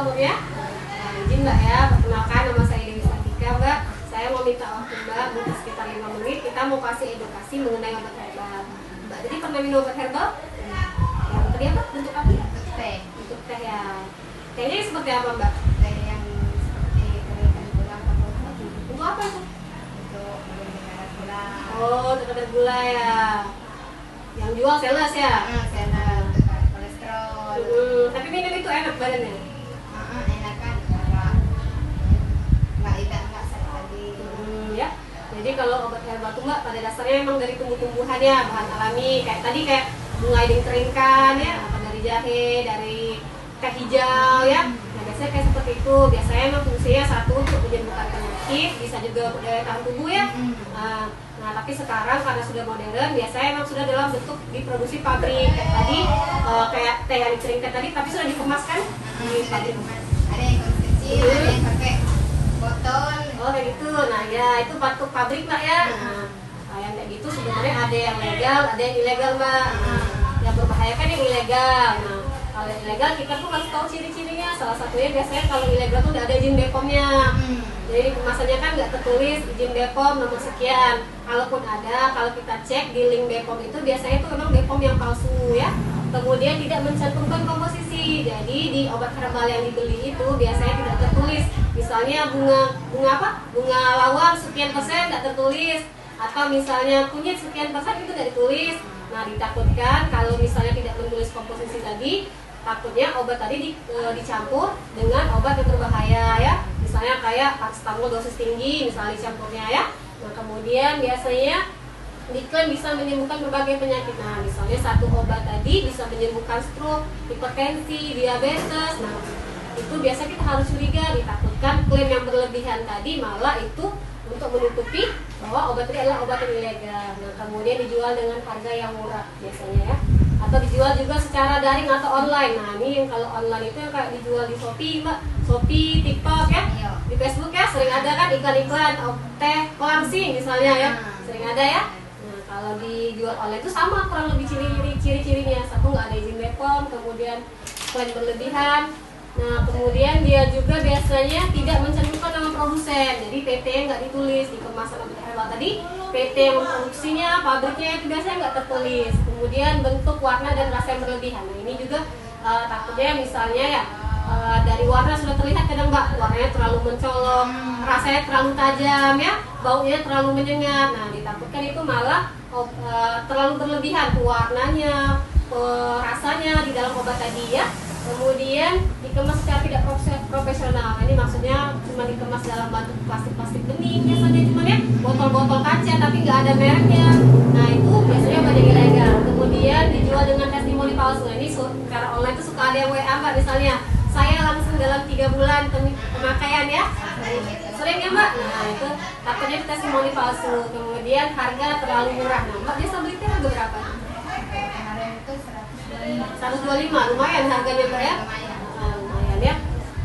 umurnya? Nah, izin Mbak ya, perkenalkan nama saya Dewi Sartika Mbak. Saya mau minta waktu Mbak, mungkin sekitar 5 menit. Kita mau kasih edukasi mengenai obat herbal. Mbak jadi pernah minum obat herbal? Yang tadi apa? Bentuk apa? Untuk teh. Untuk teh ya. Tehnya seperti apa Mbak? Teh yang seperti keringkan gula atau kopi. Untuk apa itu? Untuk menurunkan kadar gula. Oh, untuk kadar gula ya. Yang jual sales ya? Karena untuk kolesterol. Tapi minum itu enak badannya? Enak kan? Nggak sakit lagi. Ya. Jadi kalau obat herbal itu Mbak pada dasarnya memang dari tumbuh-tumbuhan ya, bahan alami. Kayak tadi kayak bunga hiding keringkan ya, atau dari jahe, dari teh hijau ya. Nah biasanya kayak seperti itu. Biasanya memang fungsinya satu untuk menyembuhkan penyakit, bisa juga daya tahan tubuh ya. Nah tapi sekarang karena sudah modern, biasanya memang sudah dalam bentuk diproduksi pabrik. Kayak tadi kayak teh yang dikeringkan tadi, tapi sudah dikemaskan di pabrik. Ada yang kecil, ada yang pakai botol. Oh kayak gitu. Nah ya itu bentuk pabrik Mbak ya. Nah yang kayak gitu sebenarnya ada yang legal, ada yang ilegal Mbak. Yang berbahaya kan yang ilegal. Nah kalau yang ilegal kita tuh harus tahu ciri-cirinya. Salah satunya biasanya kalau ilegal tuh udah ada izin BPOM-nya. Jadi kemasannya kan nggak tertulis izin BPOM nomor sekian. Kalaupun ada, kalau kita cek di link BPOM itu biasanya itu memang BPOM yang palsu ya. Kemudian tidak mencantumkan komposisi. Jadi di obat herbal yang dibeli itu biasanya tidak tertulis. Misalnya bunga apa? Bunga lawang sekian persen tidak tertulis. Atau misalnya kunyit sekian persen itu tidak ditulis. Nah ditakutkan kalau misalnya tidak menulis komposisi tadi, takutnya obat tadi dicampur dengan obat yang berbahaya ya. Misalnya kayak paracetamol dosis tinggi misalnya dicampurnya ya. Nah kemudian biasanya diklaim bisa menyembuhkan berbagai penyakit. Nah misalnya satu obat tadi bisa menyembuhkan stroke, hipertensi, diabetes. Nah itu biasa kita harus curiga, ditakutkan klaim yang berlebihan tadi malah itu untuk menutupi bahwa obat ini adalah obat yang ilegal. Nah kemudian dijual dengan harga yang murah biasanya ya, atau dijual juga secara daring atau online. Nah ini yang kalau online itu yang kayak dijual di Shopee Mbak, Shopee, TikTok ya, di Facebook ya sering ada kan iklan-iklan teh langsing misalnya ya, sering ada ya. Nah kalau dijual online itu sama kurang lebih ciri-cirinya, satu nggak ada izin BPOM, kemudian klaim berlebihan. Nah kemudian dia juga biasanya tidak mencantumkan nama produsen, jadi PT-nya nggak ditulis di kemasan obat herbal tadi. PT yang memproduksinya, pabriknya itu biasanya nggak tertulis. Kemudian bentuk, warna dan rasa yang berlebihan. Nah ini juga takutnya misalnya ya dari warna sudah terlihat kadang Mbak, warnanya terlalu mencolok, rasanya terlalu tajam ya, baunya terlalu menyengat. Nah ditakutkan itu malah terlalu berlebihan warnanya, rasanya di dalam obat tadi ya. Kemudian dikemas secara tidak profesional. Ini maksudnya cuma dikemas dalam bentuk plastik-plastik bening biasanya, cuma ya botol-botol kaca tapi nggak ada mereknya. Nah itu biasanya banyak ilegal. Kemudian dijual dengan testimoni palsu. Nah, ini secara online itu suka ada yang WA Mbak, misalnya saya langsung dalam 3 bulan pemakaian ya. Sering ya Mbak. Nah itu takutnya itu testimoni palsu. Kemudian harga terlalu murah. Nah Mbak biasa beli harga berapa? Kemarin itu 125, lumayan harganya Mbak ya. Nah, lumayan ya.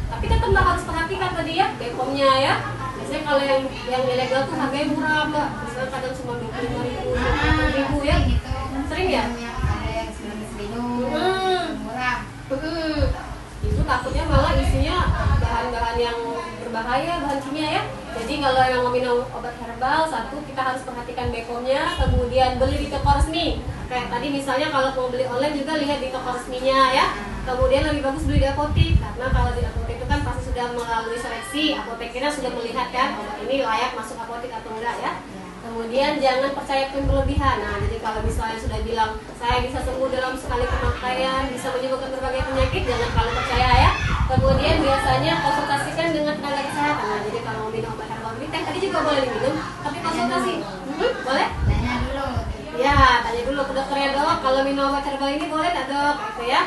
Tapi tetap Mbak harus perhatikan tadi ya BPOM-nya ya. Biasanya kalau yang ilegal tuh harganya murah Mbak. Misalnya kadang cuma 25.000, 30.000 ya. Sering ya? Ada yang 19.000 murah. Itu takutnya malah isinya bahan-bahan yang berbahaya, bahan kimia ya. Jadi kalau yang mau minum obat herbal, satu kita harus perhatikan BPOM-nya, kemudian beli di toko resmi. Kayak tadi misalnya kalau mau beli online juga lihat di toko resminya ya. Kemudian lebih bagus beli di apotek, karena kalau di apotek itu kan pasti sudah melalui seleksi, apotekernya sudah melihat kan obat ini layak masuk apotek atau enggak ya. Kemudian jangan percaya klaim berlebihan. Nah, jadi kalau misalnya sudah bilang saya bisa sembuh dalam sekali pemakaian, bisa menyembuhkan berbagai penyakit, jangan kalau percaya ya. Kemudian biasanya konsultasikan dengan tenaga kesehatan. Nah, jadi kalau mau minum obat herbal ini teh tadi juga boleh diminum, tapi konsultasi. Boleh? Tanya dulu. Ya, tanya dulu ke dokternya, dok, kalau minum obat herbal ini boleh nggak dok? Gitu ya.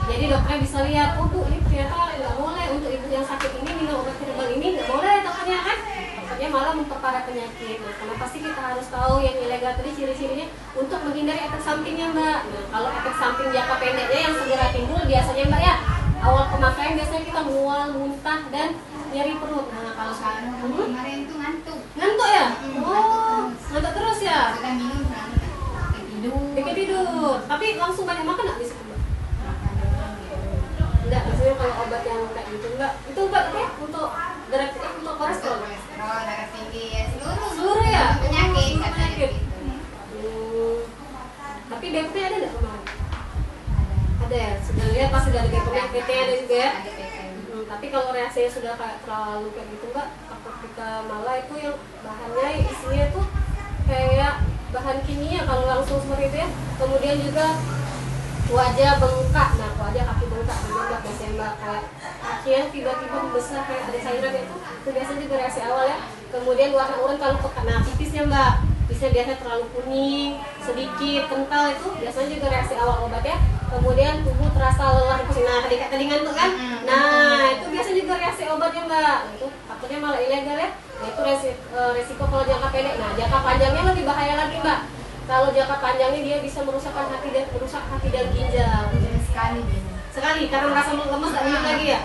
Jadi dokternya bisa lihat, oh bu, ini ternyata nggak boleh untuk ibu yang sakit ini minum obat herbal ini, nggak boleh dokternya kan? Dokternya malah memperparah penyakit. Nah, kenapa sih kita harus tahu yang ilegal tadi ciri-cirinya untuk menghindari efek sampingnya Mbak. Nah, kalau efek samping jangka pendeknya yang segera timbul biasanya Mbak ya, awal pemakaian biasanya kita mual, muntah dan nyeri perut. Nah, kalau sekarang Kemarin itu ngantuk. ngantuk ya? Oh, ngantuk terus ya? Kita minum Bikin tidur. Tapi langsung banyak makan nggak bisa Mbak? Enggak, maksudnya kalau obat yang kayak dia pasti dari BPOM PT ada juga ya. Ada PT. Tapi kalau reaksinya sudah kayak terlalu kayak gitu mbak, takut kita malah itu yang bahannya isinya tuh kayak bahan kimia kalau langsung seperti itu ya. Kemudian juga wajah bengkak, nah wajah kaki bengkak juga mbak biasanya mbak, kayak kakinya tiba-tiba membesar kayak ada cairan itu biasanya juga reaksi awal ya. Kemudian warna oranye kalau pekat, nah pipisnya mbak, pipisnya biasanya terlalu kuning, sedikit kental, itu biasanya juga reaksi awal obat ya. Kemudian tubuh terasa lelah, pusing, nah tadi ngantuk kan, nah itu biasanya juga reaksi obatnya mbak. Nah, itu takutnya malah ilegal ya. Nah itu resiko kalau jangka pendek. Nah jangka panjangnya lebih bahaya lagi mbak. Kalau jangka panjangnya dia bisa merusak hati dan ginjal. Sekali karena merasa lemes tak minum lagi ya.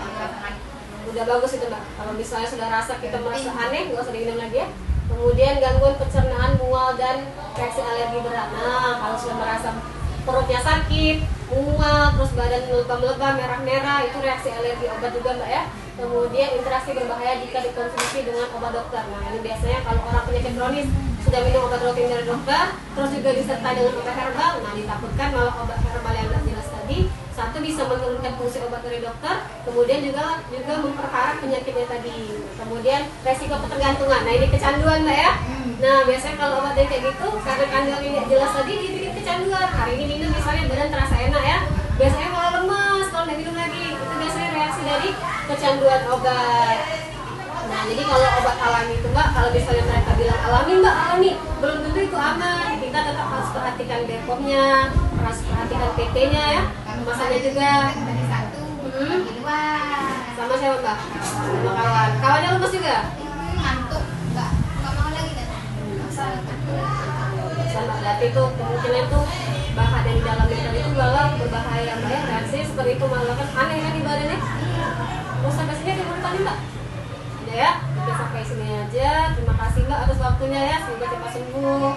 Udah bagus itu mbak. Kalau misalnya sudah rasa kita merasa aneh, nggak usah diminum lagi ya. Kemudian gangguan pencernaan, mual dan reaksi alergi berat. Nah kalau sudah merasa perutnya sakit, mual, terus badan melebam-lebam, merah-merah, itu reaksi alergi obat juga mbak ya. Kemudian interaksi berbahaya jika dikonsumsi dengan obat dokter. Nah ini biasanya kalau orang penyakit kronis sudah minum obat rutin dari dokter, terus juga disertai dengan obat herbal, nah ditakutkan malah obat herbal yang tidak jelas tadi, satu bisa menurunkan fungsi obat dari dokter, kemudian juga memperparah penyakitnya tadi. Kemudian resiko ketergantungan, nah ini kecanduan mbak ya. Nah biasanya kalau obat yang kayak gitu, karena kandungan ini tidak jelas tadi, dia bikin kecanduan. Hari ini minum misalnya badan terasa enak ya, biasanya malah lemas kalau tidak minum lagi. Itu biasanya reaksi dari kecanduan obat. Nah jadi kalau obat alami itu mbak, kalau misalnya mereka bilang alami mbak, alami, belum tentu itu aman. Kita tetap harus perhatikan BPOM-nya, harus perhatikan PT-nya ya, masanya juga. Sama siapa mbak? Sama kawan. Kawannya lemes juga? Ngantuk, nggak mau lagi kan? Sama berarti itu kemungkinan tuh bahan yang di dalam ikan itu malah berbahaya mbak ya. Reaksi seperti itu malah kan aneh kan di badannya. Terus sampai sini ada urutannya mbak? Ya, kita sampai sini aja. Terima kasih mbak atas waktunya ya. Semoga cepat sembuh.